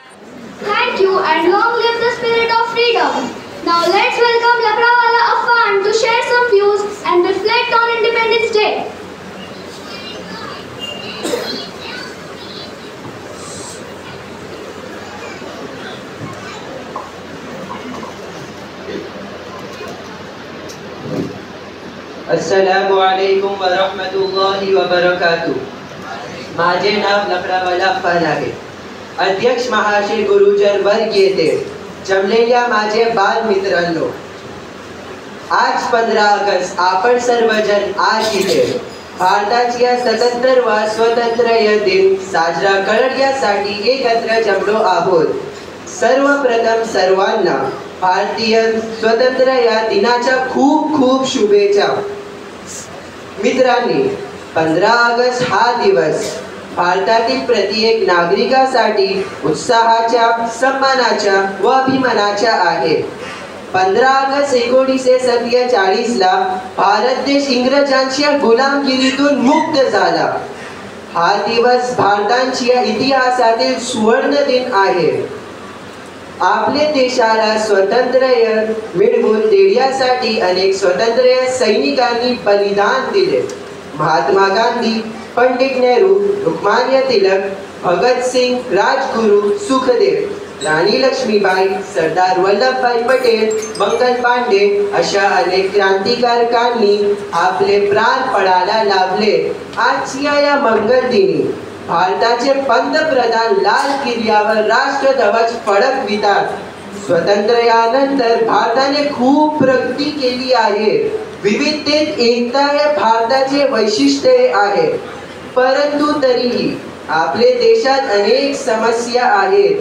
Thank you and long live the spirit of freedom. Now let's welcome Lakrawala Affan to share some views and reflect on Independence Day. अस्सलामु अलैकुम व रहमतुल्लाहि व बरकातुह. माझे नाव लकडावाला अफ्फान आहे. अध्यक्ष महाशय, गुरुजन वर्ग येथे जमलेल्या माझे बाल मित्रांनो, आज 15 ऑगस्ट आपण सर्वजण आज इथे भारताच्या 77वा स्वातंत्र्य दिन साजरा करण्यासाठी एकत्र जमलो आहोत. सर्वप्रथम सर्वांना भारतीय स्वातंत्र्य दिनाच्या खूप खूप शुभेच्छा. मित्रांनी, 15 ऑगस्ट हा दिवस भारतातील प्रत्येक नागरिकासाठी उत्साहाच्या, सन्मानाच्या व अभिमानाच्या आहे. 15 ऑगस्ट 1947 ला भारत देश इंग्रजांच्या गुलामगिरीतून मुक्त झाला. हा दिवस भारताच्या इतिहासातील सुवर्ण दिन आहे. आपले देशाला स्वातंत्र्य मिळवून देण्यासाठी अनेक स्वातंत्र्य सैनिकांनी बलिदान दिले. महात्मा गांधी, पंडित नेहरू, लोकमान्य तिलक, भगत सिंग, राजगुरू, सुखदेव, राणी लक्ष्मीबाई, सरदार वल्लभभाई पटेल, मंगल पांडे अशा अनेक क्रांतिकारकांनी आपले प्राण पणाला लावले. आजच्या या मंगल दिनी भारताचे पंतप्रधान लाल किल्ल्यावर राष्ट्रध्वज फडकवितात. स्वातंत्र्यानंतर भारताने खूप प्रगती केली आहे. विविधतेत एकता हे भारताचे वैशिष्ट्य आहे. परंतु तरीही आपल्या देशात अनेक समस्या आहेत.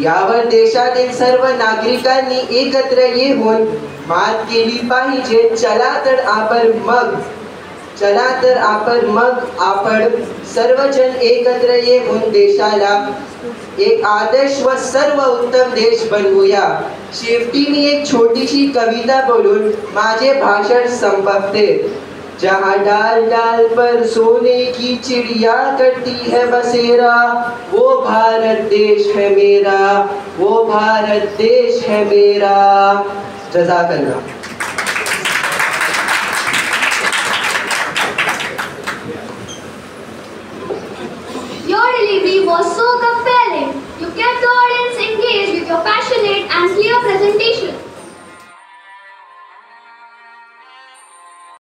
यावर देशातील सर्व नागरिकांनी एकत्र येऊन मात केली पाहिजे. चला तर आपण सर्वजण एकत्र येऊन देशाला एक आदर्श व सर्व उत्तम देश बनवूया. शेवटी मी एक छोटीशी कविता बोलून माझे भाषण संपवते. जहाँ डाल डाल पर सोने की चिड़िया करती है बसेरा, वो भारत देश है मेरा, वो भारत देश है मेरा. जज़ाकल्लाह.